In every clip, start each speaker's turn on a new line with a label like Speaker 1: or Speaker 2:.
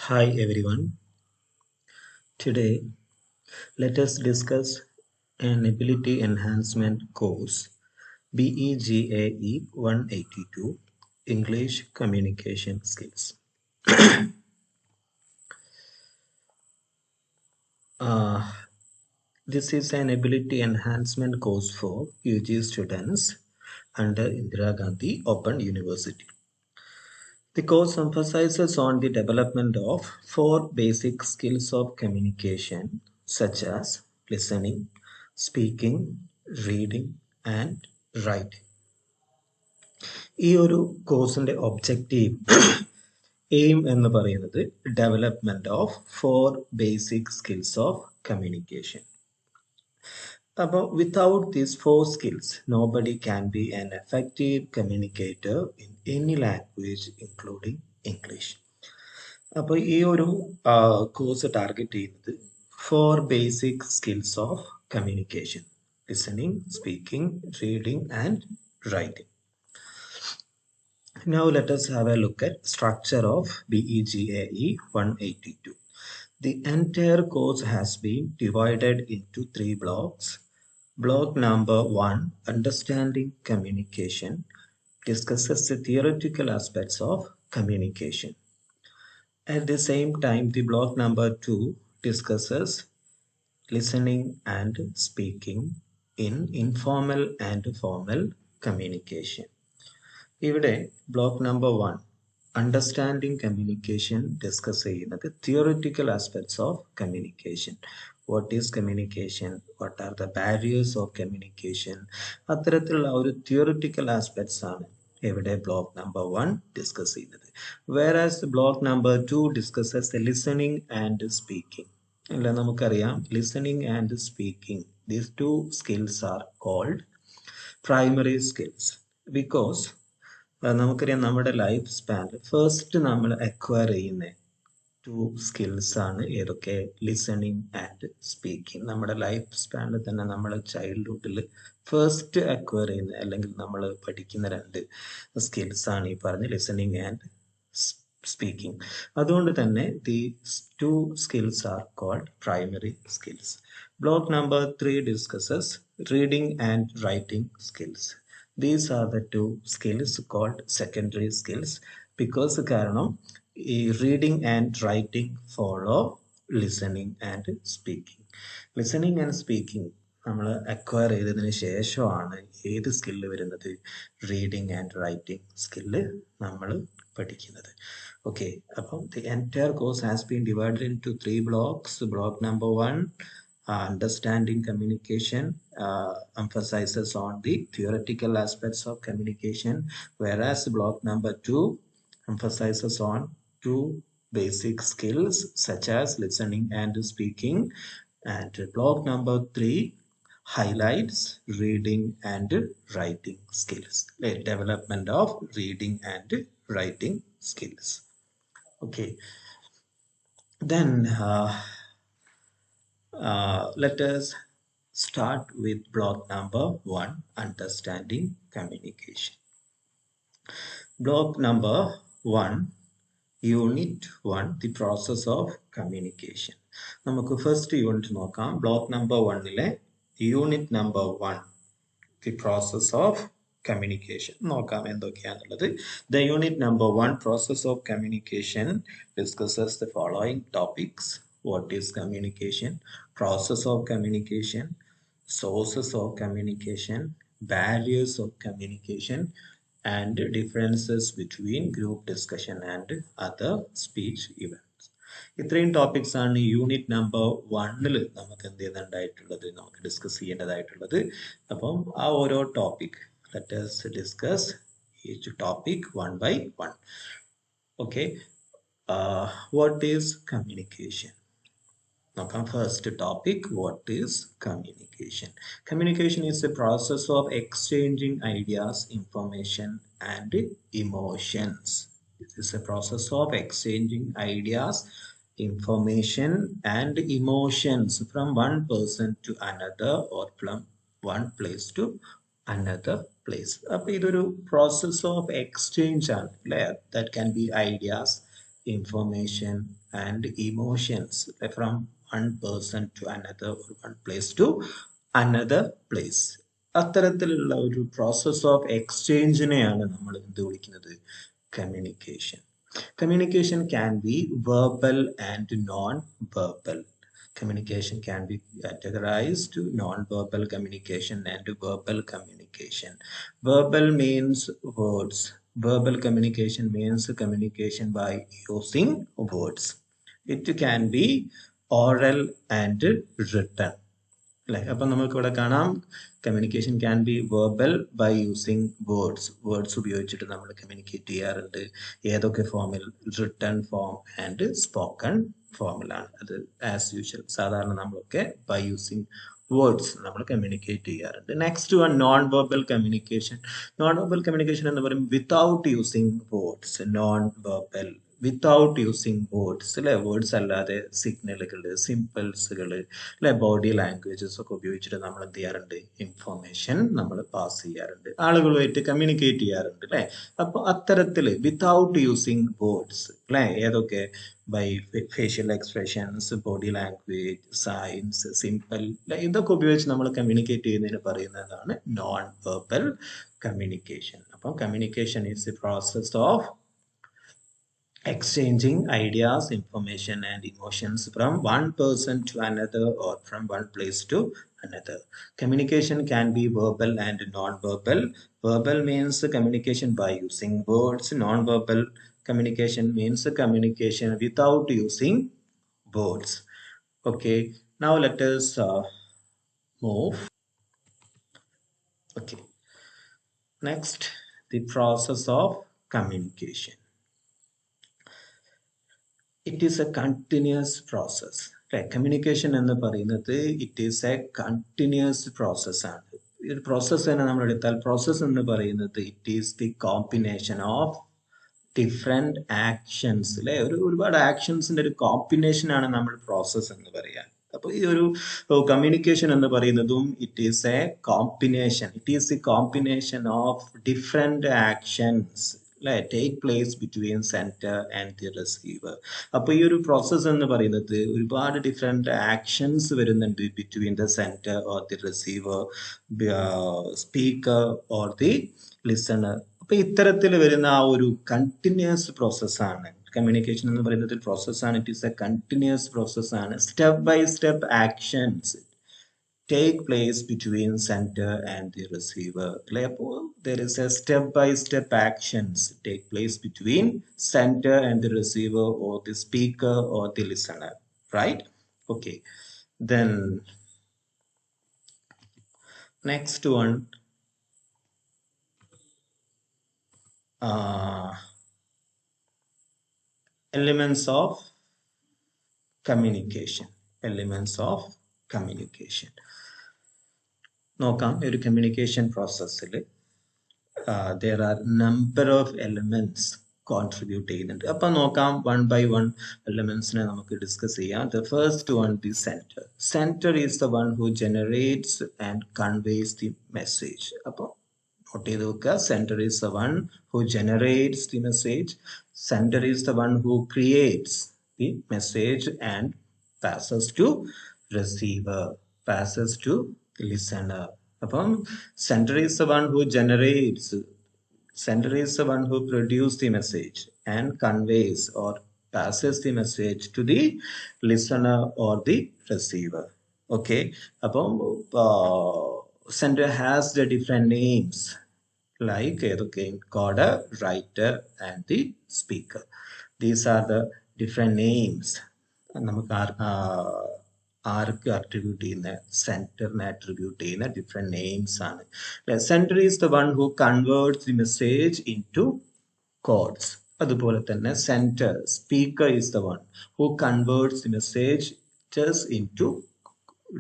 Speaker 1: Hi everyone. Today, let us discuss an ability enhancement course BEGAE 182 English Communication Skills. Uh, this is an ability enhancement course for UG students under Indira Gandhi Open University. The course emphasizes on the development of four basic skills of communication such as listening, speaking, reading and writing. ഈ ഒരു കോഴ്സിന്റെ objective aim എന്ന് പറയുന്നത് development of four basic skills of communication. അപ്പോൾ without these four skills nobody can be an effective communicator in any language including English. അപ്പോൾ ഈ ഒരു course target ചെയ്യുന്നത് four basic skills of communication: listening, speaking, reading and writing. Now let us have a look at structure of BEGAE 182. The entire course has been divided into three blocks. Block number 1, Understanding Communication, discusses the theoretical aspects of communication. At the same time, the block number 2 discusses listening and speaking in informal and formal communication. ഇവിടെ block number 1 understanding communication discuss ചെയ്യുന്നത് theoretical aspects of communication. What is communication, what are the barriers of communication, അത്തരത്തിലുള്ള ഒരു theoretical aspects ആണ് ഇവിടെ block number 1 discuss ചെയ്യുന്നത്. Whereas block number 2 discusses the listening and speaking. അല്ല, നമുക്കറിയാം listening and speaking, these two skills are called primary skills because നമുക്കറിയാം നമ്മുടെ life സ്പാനിൽ ഫസ്റ്റ് നമ്മൾ അക്വയർ ചെയ്യുന്ന ടു സ്കിൽസ് ആണ് ഏതൊക്കെ? Listening and speaking. നമ്മുടെ ലൈഫ് സ്പാനിൽ തന്നെ നമ്മൾ ചൈൽഡ്ഹുഡിൽ ഫസ്റ്റ് അക്വയർ ചെയ്യുന്ന അല്ലെങ്കിൽ നമ്മൾ പഠിക്കുന്ന രണ്ട് സ്കിൽസ് ആണ് ഈ പറഞ്ഞ ലിസണിങ് ആൻഡ് സ്പീക്കിംഗ്. അതുകൊണ്ട് തന്നെ these two skills are called primary skills. Block number 3 discusses reading and writing skills. These are the two skills called secondary skills because കാരണം ഈ reading and writing follow listening and speaking. Listening and speaking നമ്മൾ acquire ചെയ്തതിന് ശേഷമാണ് ഏത് skill വരുന്നത്? Reading and writing skill നമ്മൾ പഠിക്കുന്നത്. Okay, അപ്പം the entire course has been divided into 3 blocks. Block number 1, understanding communication, emphasizes on the theoretical aspects of communication, whereas block number 2 emphasizes on two basic skills such as listening and speaking, and block number 3 highlights reading and writing skills, the development of reading and writing skills. Okay, then let us start with block number 1, understanding communication. Block number 1, unit 1, the process of communication. നമുക്ക് first unit നോക്കാം. Block number 1 unit number 1, the process of communication നോക്കാം എന്തൊക്കെയാണുള്ളത്. The unit number 1, process of communication, discusses the following topics: what is communication, process of communication, sources of communication, barriers of communication, and differences between group discussion and other speech events. ഇത്രയും topics ആണ് unit number 1 നമുക്ക് എന്ത് ചെയ്യുന്നുണ്ടായിട്ടുള്ളത്, നമുക്ക് discuss ചെയ്യേണ്ടതായിട്ടുള്ളത്. അപ്പം ആ ഓരോ topic let us discuss each topic one by one. Okay, what is communication? നോക്കാം. First topic, what is communication? Communication is a process of exchanging ideas, information and emotions. It is a process of exchanging ideas, information and emotions from one person to another or from one place to another place. അപ്പോൾ ഇതൊരു process of exchange ആണ് അല്ലേ? That can be ideas, information and emotions from one person to another or one place to another place. അത്തരത്തിലുള്ള ഒരു process of എക്സ്ചേഞ്ചിനെയാണ് നമ്മൾ എന്ത് വിളിക്കുന്നത്? Communication. Communication can be verbal and non-verbal. Communication can be categorized to non-verbal communication and verbal communication. Verbal means words. Verbal communication means communication by using words. It can be oral and written. അല്ലെ? അപ്പൊ നമുക്ക് ഇവിടെ കാണാം communication can be verbal by using words ഉപയോഗിച്ചിട്ട് നമ്മൾ communicate ചെയ്യാറുണ്ട്. ഏതൊക്കെ ഫോമിൽ? റിട്ടൺ ഫോം ആൻഡ് സ്പോക്കൺ ഫോമിലാണ്. അത് ആസ് യൂഷ്വൽ സാധാരണ നമ്മളൊക്കെ ബൈ യൂസിങ് വേർഡ്സ് നമ്മൾ കമ്മ്യൂണിക്കേറ്റ് ചെയ്യാറുണ്ട്. Next one non verbal communication. Non verbal communication എന്ന് പറയുമ്പോൾ without using words. Non verbal without using words അല്ലെ? വേർഡ്സ് അല്ലാതെ സിഗ്നലുകൾ, സിമ്പിൾസുകൾ അല്ലെ, ബോഡി ലാംഗ്വേജസ് ഒക്കെ ഉപയോഗിച്ചിട്ട് നമ്മൾ എന്ത് ചെയ്യാറുണ്ട്? ഇൻഫോർമേഷൻ നമ്മൾ പാസ് ചെയ്യാറുണ്ട്, ആളുകളുമായിട്ട് കമ്മ്യൂണിക്കേറ്റ് ചെയ്യാറുണ്ട് അല്ലെ? അപ്പൊ അത്തരത്തില് വിത്തൗട്ട് യൂസിങ് വേർഡ്സ് അല്ലെ, ഏതൊക്കെ? By facial expressions, body language, signs, simple ഇതൊക്കെ ഉപയോഗിച്ച് നമ്മൾ കമ്മ്യൂണിക്കേറ്റ് ചെയ്യുന്നതിന് പറയുന്നതാണ് നോൺ വെർബൽ കമ്മ്യൂണിക്കേഷൻ. അപ്പം communication is the process of exchanging ideas, information and emotions from one person to another or from one place to another. Communication can be verbal and non-verbal. Verbal means communication by using words. Non-verbal communication means communication without using words. Okay, now let us move. Okay, next, the process of communication. It is a continuous process. Communication എന്ന് പറയുന്നത് it is a continuous process ആണ്. ഈ ഒരു process തന്നെ നമ്മൾ എടുത്താൽ process എന്ന് പറയുന്നത് it is the combination of different actions അല്ലെ? ഒരുപാട് ആക്ഷൻസിന്റെ ഒരു കോമ്പിനേഷൻ ആണ് നമ്മൾ പ്രോസസ് എന്ന് പറയാൻ. അപ്പൊ ഈ ഒരു കമ്മ്യൂണിക്കേഷൻ എന്ന് പറയുന്നതും it is A combination. It is the combination of different actions take place between centre and the receiver. അപ്പൊ ഈ ഒരു പ്രോസസ് എന്ന് പറയുന്നത് ഒരുപാട് ഡിഫറെന്റ് ആക്ഷൻസ് വരുന്നുണ്ട് between the centre or the receiver, speaker or the listener. അപ്പൊ ഇത്തരത്തിൽ വരുന്ന ആ ഒരു കണ്ടിന്യൂസ് പ്രോസസ്സാണ് കമ്മ്യൂണിക്കേഷൻ എന്ന് പറയുന്നത്. പ്രോസസ്സാണ്, ഇറ്റ് ഈസ് എ കണ്ടിന്യൂസ് പ്രോസസ്സാണ്. Step by step actions take place between center and the receiver. There is a step-by-step actions take place between center and the receiver or the speaker or the listener, right? Okay, then next one, elements of communication. Elements of communication. നോക്കാം, ഒരു communication പ്രോസസ്സിൽ there are number of elements contribute ചെയ്യുന്നുണ്ട്. അപ്പൊ നോക്കാം, one by one എലമെന്റ്സിനെ നമുക്ക് discuss ചെയ്യാം. The first one, the centre. Centre is the one who generates and conveys the message. അപ്പൊ not ചെയ്ത് വെക്കുക, centre is the one who generates the message. Centre is the one who creates the message and passes to receiver, passes to listener. അപ്പം center is the one who generates, center is the one who produces the message and conveys or passes the message to the listener or the receiver. Okay, അപ്പം center has the different names like encoder, writer and the speaker. These are the different names. നമുക്ക് ആർക്ക് attribute ചെയ്യുന്ന, സെന്ററിനെ attribute ചെയ്യുന്ന different names ആണ്. Sender is the one who converts the message into codes. അതുപോലെ തന്നെ sender, speaker is the one who converts the message into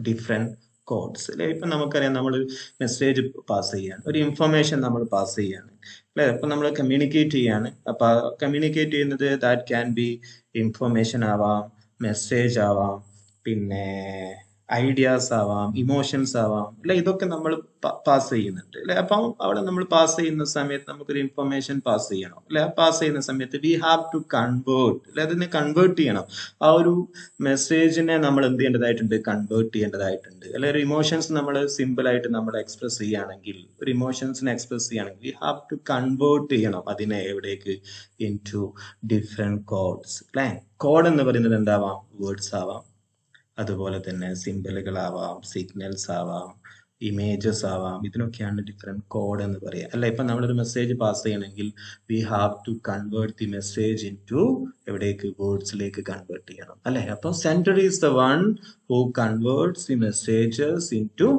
Speaker 1: different codes. അല്ലെ, ഇപ്പൊ നമുക്കറിയാം, നമ്മൾ മെസ്സേജ് പാസ് ചെയ്യാണ്, ഒരു ഇൻഫർമേഷൻ നമ്മൾ പാസ് ചെയ്യാണ് അല്ലെ, അപ്പൊ നമ്മൾ കമ്മ്യൂണിക്കേറ്റ് ചെയ്യാണ്. അപ്പൊ കമ്മ്യൂണിക്കേറ്റ് ചെയ്യുന്നത് ദാറ്റ് ക്യാൻ ബി ഇൻഫർമേഷൻ ആവാം, മെസ്സേജ് ആവാം, പിന്നെ ഐഡിയാസ് ആവാം, ഇമോഷൻസ് ആവാം, അല്ലെ? ഇതൊക്കെ നമ്മൾ പാസ് ചെയ്യുന്നുണ്ട്, അല്ലെ? അപ്പം അവിടെ നമ്മൾ പാസ് ചെയ്യുന്ന സമയത്ത് നമുക്കൊരു ഇൻഫർമേഷൻ പാസ് ചെയ്യണം, അല്ലെ? പാസ് ചെയ്യുന്ന സമയത്ത് വി ഹാവ് ടു കൺവേർട്ട്, അല്ലെ? അതിനെ കൺവേർട്ട് ചെയ്യണം. ആ ഒരു മെസ്സേജിനെ നമ്മൾ എന്ത് ചെയ്യേണ്ടതായിട്ടുണ്ട്? കൺവേർട്ട് ചെയ്യേണ്ടതായിട്ടുണ്ട്, അല്ലെ? ഒരു ഇമോഷൻസ് നമ്മൾ സിമ്പിൾ ആയിട്ട് നമ്മൾ എക്സ്പ്രസ് ചെയ്യുകയാണെങ്കിൽ, ഒരു ഇമോഷൻസിനെ എക്സ്പ്രസ് ചെയ്യുകയാണെങ്കിൽ വി ഹാവ് ടു കൺവേർട്ട് ചെയ്യണം അതിനെ എവിടേക്ക്? ഇൻ ടു ഡിഫറെന്റ് കോഡ്സ്, അല്ലെ? കോഡ് എന്ന് പറയുന്നത് എന്താവാം? വേർഡ്സ് ആവാം, അതുപോലെ തന്നെ സിംബലുകളാവാം, സിഗ്നൽസ് ആവാം, ഇമേജസ് ആവാം. ഇതിനൊക്കെയാണ് ഡിഫറെന്റ് കോഡ് എന്ന് പറയുക, അല്ല? ഇപ്പൊ നമ്മളൊരു മെസ്സേജ് പാസ് ചെയ്യണമെങ്കിൽ we have to convert the message into എവിടേക്ക്? വേർഡ്സിലേക്ക് കൺവേർട്ട് ചെയ്യണം, അല്ലെ? അപ്പൊ sender is the one who converts the messages into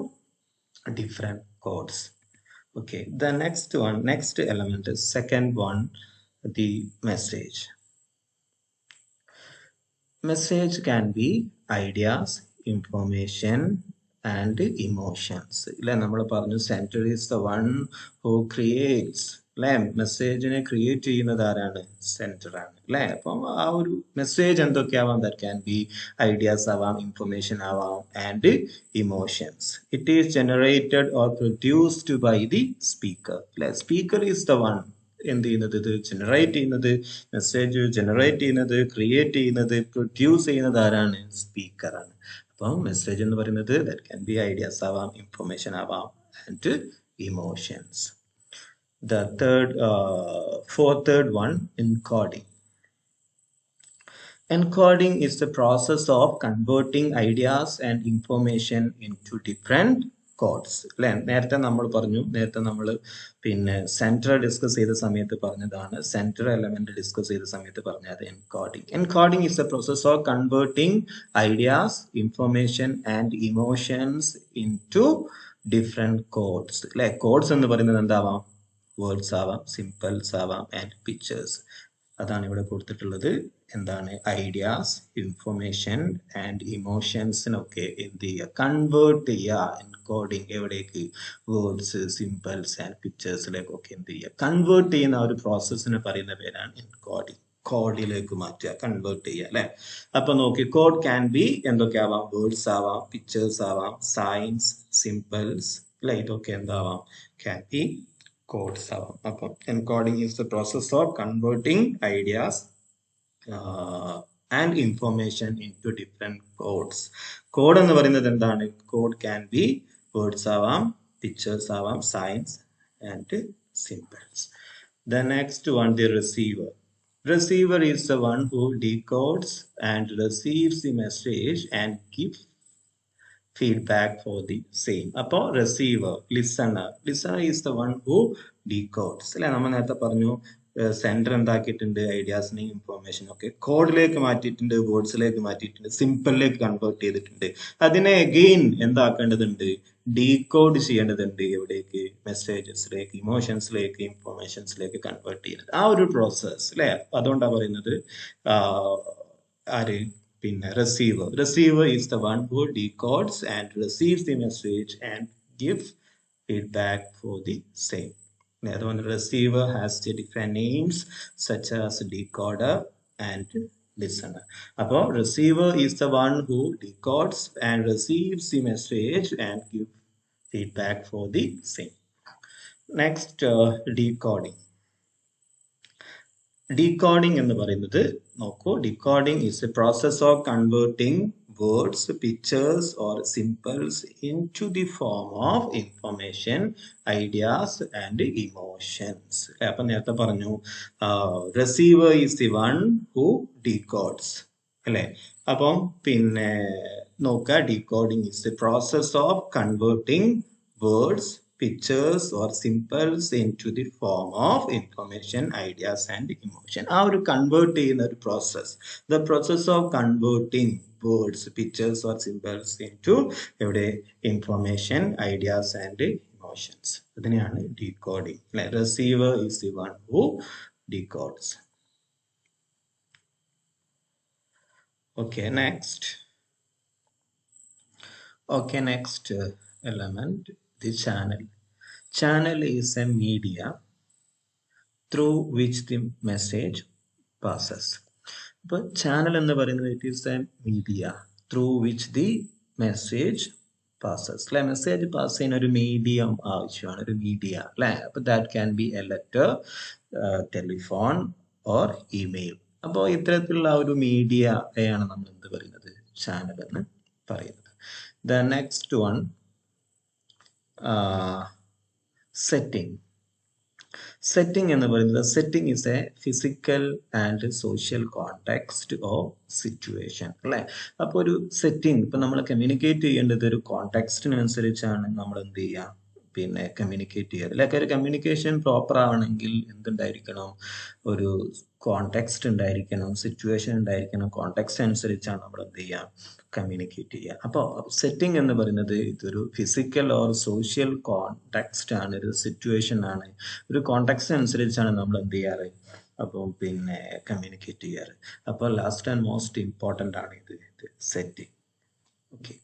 Speaker 1: different codes. Okay, the next element is second one, the message. Message can be ideas, information and emotions. ഇല്ലേ, നമ്മൾ പറഞ്ഞു centre is the one who creates, അല്ലെ? മെസ്സേജിനെ create ചെയ്യുന്നത് ആരാണ്? Centre ആണ്, അല്ലെ? അപ്പം ആ ഒരു മെസ്സേജ് എന്തൊക്കെയാവാം? ദാറ്റ് ക്യാൻ ബി ഐഡിയാസ് ആവാം, ഇൻഫർമേഷൻ ആവാം and emotions. It is generated or produced by the speaker, അല്ലെ? സ്പീക്കർ ഈസ് ദ വൺ എന്ത് ചെയ്യുന്നത്? ഇത് ജനറേറ്റ് ചെയ്യുന്നത്, മെസ്സേജ് ജനറേറ്റ് ചെയ്യുന്നത്, ക്രിയേറ്റ് ചെയ്യുന്നത്, പ്രൊഡ്യൂസ് ചെയ്യുന്നത് ആരാണ്? സ്പീക്കറാണ്. അപ്പം മെസ്സേജ് എന്ന് പറയുന്നത് ദാറ്റ് ക്യാൻ ബി ഐഡിയാസ് ആവാം, ഇൻഫർമേഷൻ ആവാം and emotions. The third one, encoding. Encoding is the process of converting ideas and information into different codes. അല്ലെ? നേരത്തെ നമ്മൾ പറഞ്ഞു, നേരത്തെ നമ്മൾ പിന്നെ സെൻട്രൽ ഡിസ്കസ് ചെയ്ത സമയത്ത് പറഞ്ഞതാണ്, സെൻട്രൽ എലമെന്റ് ഡിസ്കസ് ചെയ്ത സമയത്ത് പറഞ്ഞത് encoding. Encoding is the process of converting ideas, information and emotions into different codes. അല്ലെ? കോഡ്സ് എന്ന് പറയുന്നത് എന്താവാം? വേർഡ്സ് ആവാം, സിമ്പിൾസ് ആവാം ആൻഡ് പിക്ചേഴ്സ്. അതാണ് ഇവിടെ കൊടുത്തിട്ടുള്ളത്. എന്താണ്? ഐഡിയാസ്, ഇൻഫർമേഷൻ ആൻഡ് ഇമോഷൻസിനൊക്കെ എന്ത് ചെയ്യുക? കൺവേർട്ട് ചെയ്യുക. എൻകോഡിങ് എവിടേക്ക്? വേർഡ്സ്, സിമ്പിൾസ് ആൻഡ് പിക്ചേഴ്സിലേക്കൊക്കെ എന്ത് ചെയ്യുക? കൺവേർട്ട് ചെയ്യുന്ന ഒരു പ്രോസസ്സിന് പറയുന്ന പേരാണ് എൻകോഡിങ്. കോഡിലേക്ക് മാറ്റുക, കൺവേർട്ട് ചെയ്യുക, അല്ലെ? അപ്പൊ നോക്കി, കോഡ് ക്യാൻ ബി എന്തൊക്കെ ആവാം? വേർഡ്സ് ആവാം, പിക്ചേഴ്സ് ആവാം, സൈൻസ്, സിമ്പിൾസ്, അല്ലെ? ഇതൊക്കെ എന്താവാം? ക്യാൻ ബി codes ആവാം. അപ്പം encoding is the process of converting ideas and information into different codes. Code എന്ന് പറയുന്നത് എന്താണ്? Code can be words ആവാം, pictures ആവാം, signs and symbols. The next one, the receiver. Receiver is the one who decodes and receives the message and gives feedback for the same. അപ്പോ receiver, listener is the one who decodes, അല്ലെ? നമ്മൾ നേരത്തെ പറഞ്ഞു centre എന്താക്കിയിട്ടുണ്ട്? ഐഡിയാസിനെയും ഇൻഫോർമേഷനും ഒക്കെ കോഡിലേക്ക് മാറ്റിയിട്ടുണ്ട്, വേർഡ്സിലേക്ക് മാറ്റിയിട്ടുണ്ട്, സിമ്പിളിലേക്ക് convert ചെയ്തിട്ടുണ്ട്. അതിനെ അഗെയിൻ എന്താക്കേണ്ടതുണ്ട്? ഡീകോഡ് ചെയ്യേണ്ടതുണ്ട്. എവിടേക്ക്? മെസ്സേജസിലേക്ക്, ഇമോഷൻസിലേക്ക്, ഇൻഫോർമേഷൻസിലേക്ക് കൺവേർട്ട് ചെയ്യുന്നത്. ആ ഒരു പ്രോസസ്, അല്ലെ? അതുകൊണ്ടാണ് പറയുന്നത് ആര്? പിന്നെ receiver. Receiver is the one who decodes and receives the message and gives feedback for the same. The other one, receiver has the different names such as decoder and listener. Appo receiver is the one who decodes and receives the message and gives feedback for the same. Next, decoding. Decoding എന്ന് പറയുന്നത് നോക്കൂ, decoding is a process of converting words, pictures or symbols into the form of information, ideas and emotions. അപ്പം നേരത്തെ പറഞ്ഞു receiver is the one who decodes, അല്ലെ? അപ്പം പിന്നെ നോക്കുക, decoding is the process of converting words, pictures or symbols into the form of information, ideas and emotion. ആ ഒരു convert ചെയ്യുന്ന ഒരു process, the process of converting words, pictures or symbols into എവിടെ? information, ideas and emotions. അതിനെയാണ് decoding, അല്ലെ? receiver is the one who decodes. Okay, next element, the channel. Channel is a media through which the message passes. But channel എന്ന് പറയുന്നത് it is a media through which the message passes അല്ലെ. Message pass ചെയ്യുന്ന ഒരു medium ആവശ്യമാണ്, ഒരു media അല്ലെ. അപ്പൊ that can B A letter, telephone or email. അപ്പോൾ ഇത്തരത്തിലുള്ള ഒരു മീഡിയയാണ് നമ്മൾ എന്ത് പറയുന്നത്, ചാനൽ എന്ന് പറയുന്നത്. The next one setting. Setting എന്ന് പറയുന്നത്, setting is A physical and social context of situation അല്ലെ. അപ്പോൾ ഒരു സെറ്റിംഗ്, ഇപ്പൊ നമ്മൾ കമ്മ്യൂണിക്കേറ്റ് ചെയ്യേണ്ടത് ഒരു കോണ്ടെക്സ്റ്റിനനുസരിച്ചാണ് നമ്മൾ എന്ത് ചെയ്യുക, പിന്നെ കമ്മ്യൂണിക്കേറ്റ് ചെയ്യുക. ലൈക്ക് ഒരു കമ്മ്യൂണിക്കേഷൻ പ്രോപ്പർ ആവണമെങ്കിൽ എന്തുണ്ടായിരിക്കണം, ഒരു കോണ്ടെക്സ്റ്റ് ഉണ്ടായിരിക്കണം, സിറ്റുവേഷൻ ഉണ്ടായിരിക്കണം. കോണ്ടെക്സ്റ്റ് അനുസരിച്ചാണ് നമ്മൾ എന്ത് ചെയ്യുക, കമ്മ്യൂണിക്കേറ്റ് ചെയ്യുക. അപ്പോൾ സെറ്റിംഗ് എന്ന് പറയുന്നത് ഇതൊരു ഫിസിക്കൽ ഓർ സോഷ്യൽ കോണ്ടെക്സ്റ്റ് ആണ്, ഒരു സിറ്റുവേഷൻ ആണ്. ഒരു കോണ്ടെക്സ്റ്റ് അനുസരിച്ചാണ് നമ്മൾ എന്ത് ചെയ്യാറ്, അപ്പോൾ പിന്നെ കമ്മ്യൂണിക്കേറ്റ് ചെയ്യാറ്. അപ്പോൾ ലാസ്റ്റ് ആൻഡ് മോസ്റ്റ് ഇമ്പോർട്ടൻ്റ് ആണ് ഇത് setting. Okay,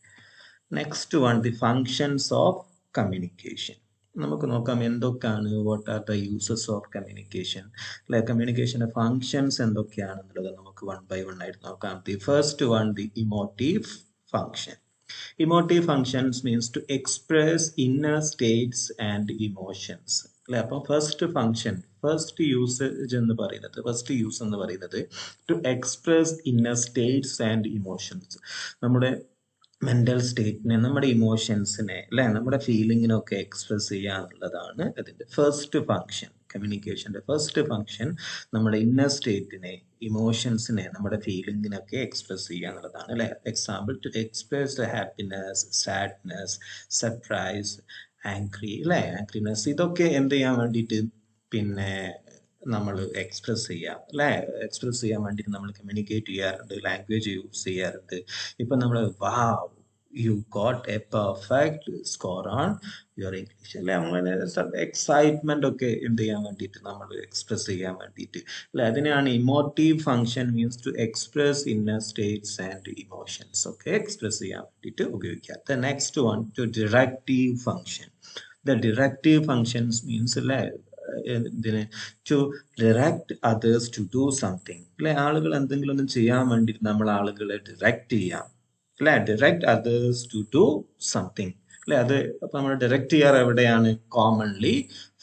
Speaker 1: next one the functions of communication. നമുക്ക് നോക്കാം എന്തൊക്കെയാണ്, what are the uses of communication അല്ലെ. കമ്മ്യൂണിക്കേഷന്റെ ഫങ്ഷൻസ് എന്തൊക്കെയാണെന്നുള്ളത് നമുക്ക് വൺ ബൈ വൺ ആയിട്ട് നോക്കാം. The first one, the emotive function. Emotive functions means to express inner states and emotions അല്ലെ. അപ്പം first function, first use എന്ന് പറയുന്നത് to express inner states and emotions. നമ്മുടെ mental സ്റ്റേറ്റിനെ, നമ്മുടെ ഇമോഷൻസിനെ അല്ലെ, നമ്മുടെ ഫീലിങ്ങിനൊക്കെ എക്സ്പ്രസ് ചെയ്യുക എന്നുള്ളതാണ് അതിന്റെ ഫസ്റ്റ് ഫങ്ഷൻ. കമ്മ്യൂണിക്കേഷന്റെ ഫസ്റ്റ് ഫങ്ഷൻ നമ്മുടെ ഇന്നർ സ്റ്റേറ്റിനെ, ഇമോഷൻസിനെ, നമ്മുടെ ഫീലിങ്ങിനൊക്കെ എക്സ്പ്രസ് ചെയ്യുക എന്നുള്ളതാണ് അല്ലെ. Example, to express happiness, sadness, surprise, angry അല്ലെ, ആംഗ്രിനെസ്, ഇതൊക്കെ എന്ത് ചെയ്യാൻ വേണ്ടിയിട്ട് പിന്നെ നമ്മൾ എക്സ്പ്രസ് ചെയ്യാം അല്ലെ. എക്സ്പ്രസ് ചെയ്യാൻ വേണ്ടിയിട്ട് നമ്മൾ കമ്മ്യൂണിക്കേറ്റ് ചെയ്യാറുണ്ട്, ലാംഗ്വേജ് യൂസ് ചെയ്യാറുണ്ട്. ഇപ്പൊ നമ്മൾ വാവ് you got A perfect score on your English അല്ലെ, അങ്ങനെ എക്സൈറ്റ്മെന്റ് ഒക്കെ എന്ത് ചെയ്യാൻ വേണ്ടിയിട്ട് നമ്മൾ എക്സ്പ്രസ് ചെയ്യാൻ വേണ്ടിയിട്ട് അല്ലെ. അതിനെയാണ് emotive function means to express inner states and emotions ഒക്കെ എക്സ്പ്രസ് ചെയ്യാൻ വേണ്ടിയിട്ട് ഉപയോഗിക്കാം. The next one, to directive function. The directive functions means അല്ലെ, to direct others to do something അല്ലെ. ആളുകൾ എന്തെങ്കിലും ഒന്നും ചെയ്യാൻ വേണ്ടിയിട്ട് നമ്മൾ ആളുകളെ ഡിറക്റ്റ് ചെയ്യാം അല്ലെ. Direct others to do something അല്ലെ. അത് അപ്പൊ നമ്മൾ ഡിറക്റ്റ് ചെയ്യാറ് എവിടെയാണ്, commonly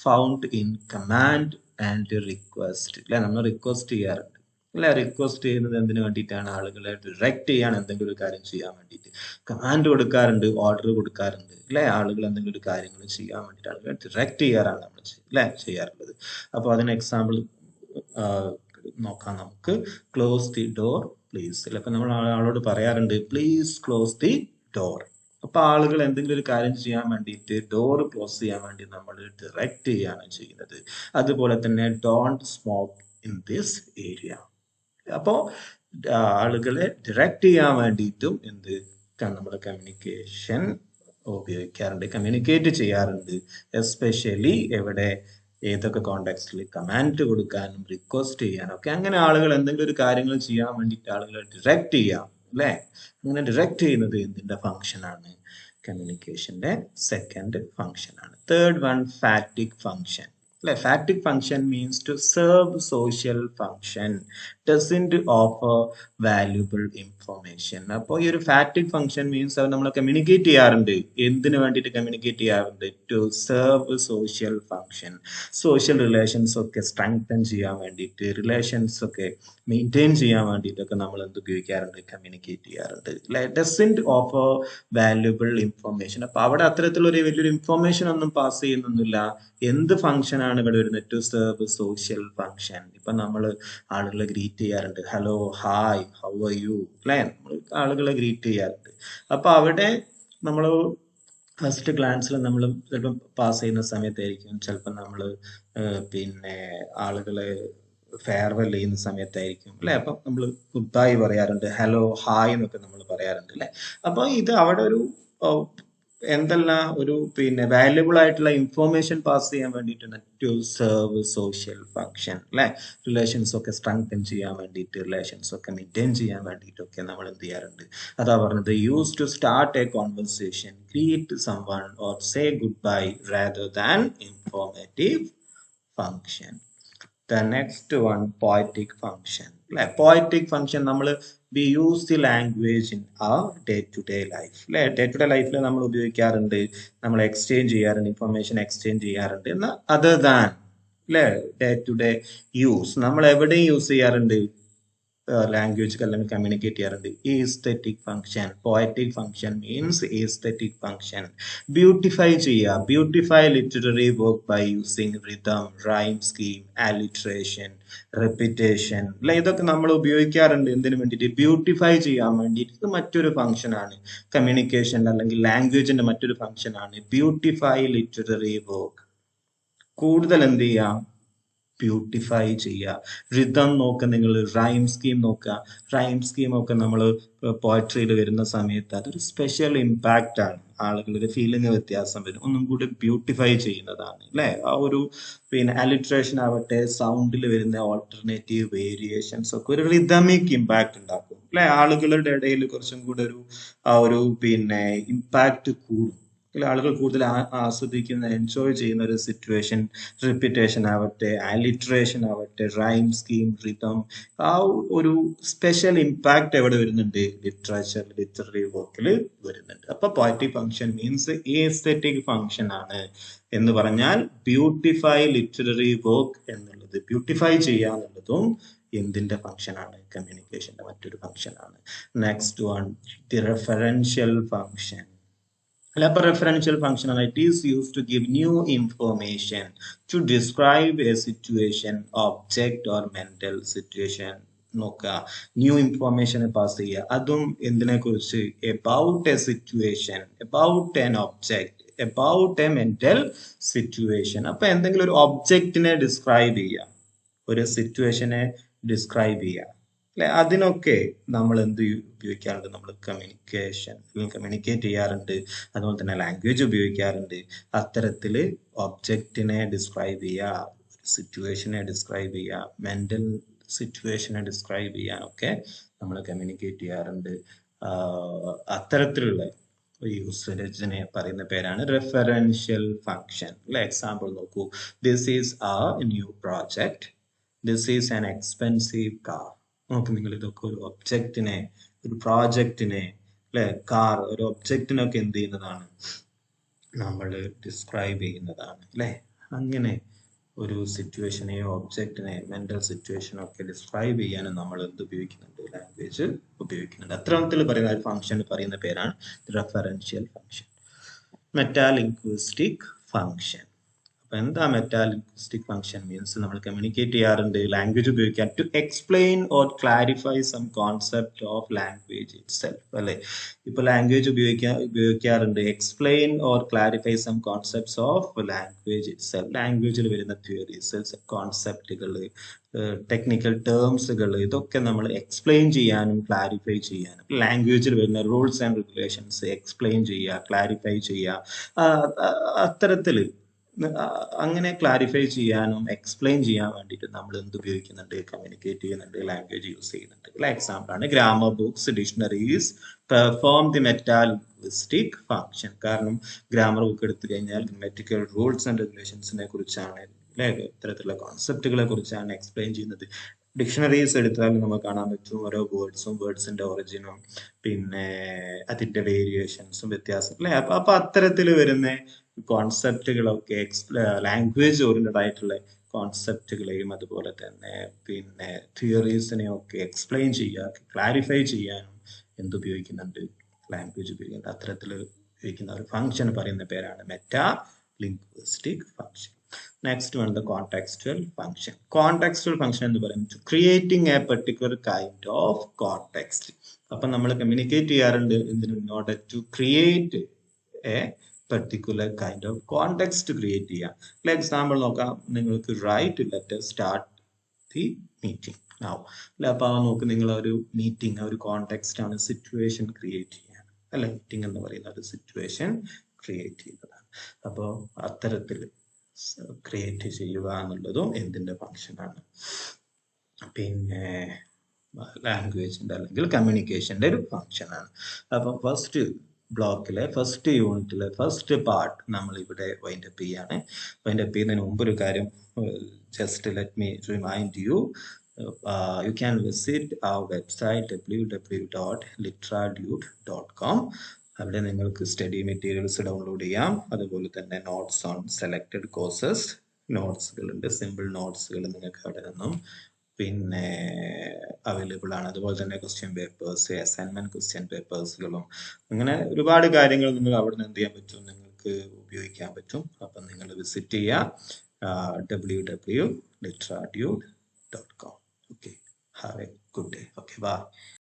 Speaker 1: found in command and request അല്ലെ. നമ്മൾ റിക്വസ്റ്റ് ചെയ്യാറുണ്ട് അല്ലെ. റിക്വസ്റ്റ് ചെയ്യുന്നത് എന്തിനു വേണ്ടിയിട്ടാണ്, ആളുകളെ ഡിറക്റ്റ് ചെയ്യാൻ, എന്തെങ്കിലും ഒരു കാര്യം ചെയ്യാൻ വേണ്ടിയിട്ട്. കമാൻഡ് കൊടുക്കാറുണ്ട്, ഓർഡർ കൊടുക്കാറുണ്ട് അല്ലെ. ആളുകൾ എന്തെങ്കിലും ഒരു കാര്യങ്ങൾ ചെയ്യാൻ വേണ്ടിയിട്ട് ആളുകളെ ഡിറക്റ്റ് ചെയ്യാറാണ് നമ്മൾ അല്ലെ ചെയ്യാറുള്ളത്. അപ്പോൾ അതിന് എക്സാമ്പിൾ നോക്കാം നമുക്ക്. ക്ലോസ് ദി ഡോർ പ്ലീസ് അല്ലെ. അപ്പൊ നമ്മൾ ആളോട് പറയാറുണ്ട് പ്ലീസ് ക്ലോസ് ദി ഡോർ. അപ്പൊ ആളുകൾ എന്തെങ്കിലും ഒരു കാര്യം ചെയ്യാൻ വേണ്ടിയിട്ട് ഡോർ ക്ലോസ് ചെയ്യാൻ വേണ്ടി നമ്മൾ ഡിറക്റ്റ് ചെയ്യാണ് ചെയ്യുന്നത്. അതുപോലെ തന്നെ don't smoke in this area. അപ്പോ ആളുകളെ ഡിറക്റ്റ് ചെയ്യാൻ വേണ്ടിയിട്ടും എന്ത് നമ്മുടെ കമ്മ്യൂണിക്കേഷൻ ഉപയോഗിക്കാറുണ്ട്, കമ്മ്യൂണിക്കേറ്റ് ചെയ്യാറുണ്ട്. എസ്പെഷ്യലി എവിടെ, ഏതൊക്കെ കോണ്ടെക്സ്റ്റിൽ, കമാൻഡ് കൊടുക്കാനും റിക്വസ്റ്റ് ചെയ്യാനും ഒക്കെ. അങ്ങനെ ആളുകൾ എന്തെങ്കിലും ഒരു കാര്യങ്ങൾ ചെയ്യാൻ വേണ്ടിയിട്ട് ആളുകളെ ഡിറക്റ്റ് ചെയ്യാം അല്ലെ. അങ്ങനെ ഡിറക്റ്റ് ചെയ്യുന്നത് എന്തിന്റെ ഫങ്ഷൻ ആണ്, കമ്മ്യൂണിക്കേഷന്റെ സെക്കൻഡ് ഫങ്ഷൻ ആണ്. തേർഡ് വൺ, ഫാറ്റിക് ഫങ്ഷൻ അല്ലെ. Phatic function means to serve social function, doesn't offer valuable information. അപ്പോൾ ഈ ഒരു ഫാറ്റിക് ഫങ്ഷൻ മീൻസ് അത് നമ്മൾ കമ്മ്യൂണിക്കേറ്റ് ചെയ്യാറുണ്ട്. എന്തിനു വേണ്ടിയിട്ട് കമ്മ്യൂണിക്കേറ്റ് ചെയ്യാറുണ്ട്, to serve social function. Social relations ഒക്കെ സ്ട്രെങ്തൻ ചെയ്യാൻ വേണ്ടിയിട്ട്, റിലേഷൻസ് ഒക്കെ മെയിൻറ്റെയിൻ ചെയ്യാൻ വേണ്ടിയിട്ടൊക്കെ നമ്മൾ എന്ത് ഉപയോഗിക്കാറുണ്ട്, കമ്മ്യൂണിക്കേറ്റ് ചെയ്യാറുണ്ട്. Doesn't offer valuable information. അപ്പൊ അവിടെ അത്തരത്തിലൊരു വലിയൊരു ഇൻഫോർമേഷൻ ഒന്നും പാസ് ചെയ്യുന്നൊന്നുമില്ല. എന്ത് ഫംഗ്ഷൻ ആണ് ഇവിടെ വരുന്നത്, ടു സെർവ് സോഷ്യൽ ഫംഗ്ഷൻ. ഇപ്പൊ നമ്മൾ ആളുകളെ ഗ്രീറ്റ് ചെയ്യാറുണ്ട്, hello, hi, how are you അല്ലെ. നമ്മൾ ആളുകളെ ഗ്രീറ്റ് ചെയ്യാറുണ്ട്. അപ്പൊ അവിടെ നമ്മൾ ഫസ്റ്റ് ഗ്ലാൻസിൽ നമ്മൾ ചിലപ്പോൾ പാസ് ചെയ്യുന്ന സമയത്തായിരിക്കും, ചിലപ്പോൾ നമ്മൾ പിന്നെ ആളുകളെ ഫെയർവെൽ ചെയ്യുന്ന സമയത്തായിരിക്കും അല്ലെ. അപ്പൊ നമ്മൾ ഗുഡ് ബൈ പറയാറുണ്ട്, ഹലോ, ഹായ് എന്നൊക്കെ നമ്മൾ പറയാറുണ്ട് അല്ലെ. അപ്പൊ ഇത് അവിടെ ഒരു എന്തെല്ലാം ഒരു പിന്നെ വാല്യുബിൾ ആയിട്ടുള്ള ഇൻഫോർമേഷൻ പാസ് ചെയ്യാൻ വേണ്ടിയിട്ടാണ് ടു സെർവ് സോഷ്യൽ ഫങ്ഷൻ അല്ലെ. റിലേഷൻസ് ഒക്കെ സ്ട്രെങ്തൻ ചെയ്യാൻ വേണ്ടിയിട്ട്, റിലേഷൻസ് ഒക്കെ മെയിൻറ്റെയിൻ ചെയ്യാൻ വേണ്ടിയിട്ടൊക്കെ നമ്മൾ എന്ത് ചെയ്യാറുണ്ട്, അതാ പറഞ്ഞത്. Use to start a conversation, greet someone or say goodbye rather than informative function. The next one, poetic function. അല്ലെ? പോയറ്റിക് ഫംഗ്ഷൻ നമ്മൾ we use the language in ആ ഡേ ടു ഡേ ലൈഫ് അല്ലെ? Day to day ലൈഫിൽ നമ്മൾ ഉപയോഗിക്കാറുണ്ട്, നമ്മൾ exchange ചെയ്യാറുണ്ട്, information exchange ചെയ്യാറുണ്ട്. എന്നാൽ അതർ ദാൻ അല്ലെ ഡേ ടു ഡേ യൂസ് നമ്മൾ എവിടെയും യൂസ് ചെയ്യാറുണ്ട് ലാംഗ്വേജ് അല്ലെങ്കിൽ കമ്മ്യൂണിക്കേറ്റ് ചെയ്യാറുണ്ട് aesthetic function. Poetic function means aesthetic function. Beautify ചെയ്യുക, beautify literary work by using rhythm, rhyme scheme, alliteration, repetition അല്ലെ? ഇതൊക്കെ നമ്മൾ ഉപയോഗിക്കാറുണ്ട് എന്തിനു വേണ്ടിയിട്ട്? ബ്യൂട്ടിഫൈ ചെയ്യാൻ വേണ്ടിയിട്ട്. ഇത് മറ്റൊരു ഫംഗ്ഷൻ ആണ് കമ്മ്യൂണിക്കേഷൻ അല്ലെങ്കിൽ ലാംഗ്വേജിന്റെ മറ്റൊരു ഫംഗ്ഷൻ ആണ് ബ്യൂട്ടിഫൈ ലിറ്റററി വർക്ക്. കൂടുതൽ എന്ത് ചെയ്യാം? ബ്യൂട്ടിഫൈ ചെയ്യുക. റിതം നോക്കുക, നിങ്ങൾ റൈം സ്കീം നോക്കുക. റൈം സ്കീം ഒക്കെ നമ്മൾ പോയട്രിയിൽ വരുന്ന സമയത്ത് അതൊരു സ്പെഷ്യൽ ഇമ്പാക്റ്റ് ആണ്, ആളുകളുടെ ഫീലിംഗ് വ്യത്യാസം വരും, ഒന്നും കൂടി ബ്യൂട്ടിഫൈ ചെയ്യുന്നതാണ് അല്ലെ? ആ ഒരു അലിട്രേഷൻ ആവട്ടെ, സൗണ്ടിൽ വരുന്ന ഓൾട്ടർനേറ്റീവ് വേരിയേഷൻസ് ഒക്കെ ഒരു റിതമിക് ഇമ്പാക്ട് ഉണ്ടാക്കും അല്ലെ? ആളുകളുടെ ഇടയിൽ കുറച്ചും കൂടെ ഒരു ഇമ്പാക്ട് കൂടും. ആളുകൾ കൂടുതൽ ആസ്വദിക്കുന്ന, എൻജോയ് ചെയ്യുന്ന ഒരു സിറ്റുവേഷൻ. റിപ്പീറ്റേഷൻ ആവട്ടെ, അലിട്രേഷൻ ആവട്ടെ, റൈം സ്കീം, റിതം, ആ ഒരു സ്പെഷ്യൽ ഇമ്പാക്ട് എവിടെ വരുന്നുണ്ട്? ലിറ്ററേച്ചർ, ലിറ്റററി വർക്കിൽ വരുന്നുണ്ട്. അപ്പൊ poetic function means aesthetic function ആണ് എന്ന് പറഞ്ഞാൽ ബ്യൂട്ടിഫൈ ലിറ്റററി വർക്ക് എന്നുള്ളത്, ബ്യൂട്ടിഫൈ ചെയ്യാന്നുള്ളതും എന്തിന്റെ ഫംഗ്ഷൻ ആണ്? കമ്മ്യൂണിക്കേഷന്റെ മറ്റൊരു ഫംഗ്ഷൻ ആണ്. Next one, the referential function. Lab referential functionality is used to give new information to describe a situation, object or mental situation. നോക്കുക, new information pass ചെയ്യുക. അതും എന്തിനെ കുറിച്ച്? About A situation, about an object, about A mental situation. അപ്പൊ എന്തെങ്കിലും ഒരു ഒബ്ജക്റ്റിനെ describe ചെയ്യുക, ഒരു സിറ്റുവേഷനെ ഡിസ്ക്രൈബ് ചെയ്യുക അല്ലെ? അതിനൊക്കെ നമ്മൾ എന്ത് ഉപയോഗിക്കാറുണ്ട്? നമ്മൾ കമ്മ്യൂണിക്കേറ്റ് ചെയ്യാറുണ്ട്, അതുപോലെ തന്നെ ലാംഗ്വേജ് ഉപയോഗിക്കാറുണ്ട്. അത്തരത്തിൽ ഒബ്ജക്റ്റിനെ ഡിസ്ക്രൈബ് ചെയ്യുക, സിറ്റുവേഷനെ ഡിസ്ക്രൈബ് ചെയ്യുക, മെന്റൽ സിറ്റുവേഷനെ ഡിസ്ക്രൈബ് ചെയ്യാനൊക്കെ നമ്മൾ കമ്മ്യൂണിക്കേറ്റ് ചെയ്യാറുണ്ട്. അത്തരത്തിലുള്ള യൂസേജിനെ പറയുന്ന പേരാണ് റെഫറൻഷ്യൽ ഫംഗ്ഷൻ അല്ലെ? എക്സാമ്പിൾ നോക്കൂ, ദിസ് ഈസ് ആ new project, this is an expensive car. നോക്ക് നിങ്ങൾ, ഇതൊക്കെ ഒരു ഒബ്ജക്റ്റിനെ, ഒരു പ്രോജക്റ്റിനെ അല്ലെ, കാർ, ഒരു ഒബ്ജക്റ്റിനൊക്കെ എന്ത് ചെയ്യുന്നതാണ്? നമ്മൾ ഡിസ്ക്രൈബ് ചെയ്യുന്നതാണ് അല്ലെ? അങ്ങനെ ഒരു സിറ്റുവേഷനെയോ ഒബ്ജക്റ്റിനെ, മെന്റൽ സിറ്റുവേഷനോ ഒക്കെ ഡിസ്ക്രൈബ് ചെയ്യാനും നമ്മൾ എന്ത് ഉപയോഗിക്കുന്നുണ്ട്? ലാംഗ്വേജ് ഉപയോഗിക്കുന്നുണ്ട്. അത്തരത്തിൽ പറയുന്ന ഒരു ഫംഗ്ഷൻ പറയുന്ന പേരാണ് റെഫറൻഷ്യൽ ഫംഗ്ഷൻ. മെറ്റാലിംഗ്വിസ്റ്റിക് ഫംഗ്ഷൻ. അപ്പൊ എന്താ മെറ്റാലിംഗ്വിസ്റ്റിക് ഫംഗ്ഷൻ? മീൻസ് നമ്മൾ കമ്മ്യൂണിക്കേറ്റ് ചെയ്യാറുണ്ട്, ലാംഗ്വേജ് ഉപയോഗിക്കാൻ to explain or clarify some concept of language itself അല്ലെ? ഇപ്പൊ ലാംഗ്വേജ് ഉപയോഗിക്കാറുണ്ട് explain or clarify some concepts of language itself. ലാംഗ്വേജിൽ വരുന്ന തിയറീസ്, കോൺസെപ്റ്റുകൾ, ടെക്നിക്കൽ ടേംസുകൾ, ഇതൊക്കെ നമ്മൾ എക്സ്പ്ലെയിൻ ചെയ്യാനും ക്ലാരിഫൈ ചെയ്യാനും, ലാംഗ്വേജിൽ വരുന്ന റൂൾസ് ആൻഡ് റെഗുലേഷൻസ് എക്സ്പ്ലെയിൻ ചെയ്യുക, ക്ലാരിഫൈ ചെയ്യുക. അത്തരത്തിൽ അങ്ങനെ ക്ലാരിഫൈ ചെയ്യാനും എക്സ്പ്ലെയിൻ ചെയ്യാൻ വേണ്ടിയിട്ട് നമ്മൾ എന്ത് ഉപയോഗിക്കുന്നുണ്ട്? കമ്മ്യൂണിക്കേറ്റ് ചെയ്യുന്നുണ്ട്, ലാംഗ്വേജ് യൂസ് ചെയ്യുന്നുണ്ട്. എക്സാമ്പിൾ ആണ് grammar books, dictionaries perform the metalinguistic function. കാരണം ഗ്രാമർ ബുക്ക് എടുത്തു കഴിഞ്ഞാൽ ഗ്രാമറ്റിക്കൽ റൂൾസ് ആൻഡ് റെഗുലേഷൻസിനെ കുറിച്ചാണ് അല്ലെ, ഇത്തരത്തിലുള്ള കോൺസെപ്റ്റുകളെ കുറിച്ചാണ് എക്സ്പ്ലെയിൻ ചെയ്യുന്നത്. ഡിക്ഷണറീസ് എടുത്താൽ നമുക്ക് കാണാൻ പറ്റും ഓരോ വേർഡ്സും, വേർഡ്സിന്റെ ഒറിജിനും, പിന്നെ അതിന്റെ വേരിയേഷൻസും, വ്യത്യാസം അല്ലെ? അപ്പൊ അത്തരത്തിൽ വരുന്ന കോൺസെപ്റ്റുകളൊക്കെ ലാംഗ്വേജ് ഓറിയന്റഡ് ആയിട്ടുള്ള കോൺസെപ്റ്റുകളെയും അതുപോലെ തന്നെ തിയറീസിനെയും ഒക്കെ എക്സ്പ്ലെയിൻ ചെയ്യുക, ക്ലാരിഫൈ ചെയ്യാനും എന്തുപയോഗിക്കുന്നുണ്ട്? ലാംഗ്വേജ് ഉപയോഗിക്കുന്നുണ്ട്. അത്തരത്തിൽ ഉപയോഗിക്കുന്ന ഒരു ഫംഗ്ഷൻ പറയുന്ന പേരാണ് metalinguistic function. Next one, the contextual function. Contextual function എന്ന് പറയുന്നത് creating a particular kind of context. അപ്പൊ നമ്മൾ കമ്മ്യൂണിക്കേറ്റ് ചെയ്യാറുണ്ട് എന്തിനും? In order to create a particular kind of context create ചെയ്യാം. എക്സാമ്പിൾ നോക്കാം, നിങ്ങൾക്ക് right let start the meeting now അല്ലെ? അപ്പൊ നോക്ക്, നിങ്ങൾ ഒരു മീറ്റിംഗ്, ഒരു കോണ്ടെക്സ്റ്റ് ആണ്, സിറ്റുവേഷൻ ക്രിയേറ്റ് ചെയ്യാൻ അല്ലെ? മീറ്റിംഗ് എന്ന് പറയുന്ന ഒരു സിറ്റുവേഷൻ ക്രിയേറ്റ് ചെയ്യുന്നതാണ്. അപ്പോൾ അത്തരത്തിൽ ക്രിയേറ്റ് ചെയ്യുക എന്നുള്ളതും എന്തിന്റെ ഫംഗ്ഷൻ ആണ്? പിന്നെ ലാംഗ്വേജിന്റെ അല്ലെങ്കിൽ കമ്മ്യൂണിക്കേഷന്റെ ഒരു ഫംഗ്ഷൻ ആണ്. അപ്പൊ ഫസ്റ്റ് ബ്ലോക്കിലെ ഫസ്റ്റ് യൂണിറ്റിലെ ഫസ്റ്റ് പാർട്ട് നമ്മൾ ഇവിടെ വൈൻഡ് അപ്പ് ചെയ്യാണ്. വൈൻഡ് അപ്പ് ചെയ്യുന്നതിന് മുമ്പ് ഒരു കാര്യം, just let me remind you, you can visit our website www.literadude.com. അവിടെ നിങ്ങൾക്ക് സ്റ്റഡി മെറ്റീരിയൽസ് ഡൗൺലോഡ് ചെയ്യാം. അതുപോലെ തന്നെ നോട്ട്സ് ഓൺ സെലക്ടഡ് കോഴ്സസ് നോട്ട്സുകളുണ്ട്, സിമ്പിൾ നോട്ട്സുകൾ നിങ്ങൾക്ക് അവിടെ നിന്നും പിന്നെ അവൈലബിൾ ആണ്. അതുപോലെ തന്നെ ക്വസ്റ്റ്യൻ പേപ്പേഴ്സ്, അസൈൻമെന്റ് ക്വസ്റ്റ്യൻ പേപ്പേഴ്സുകളും അങ്ങനെ ഒരുപാട് കാര്യങ്ങൾ നിങ്ങൾ അവിടെ നിന്ന് എന്ത് ചെയ്യാൻ പറ്റും, നിങ്ങൾക്ക് ഉപയോഗിക്കാൻ പറ്റും. അപ്പം നിങ്ങൾ വിസിറ്റ് ചെയ്യുക www.literadude.com. Okay, have a good day. Okay, bye.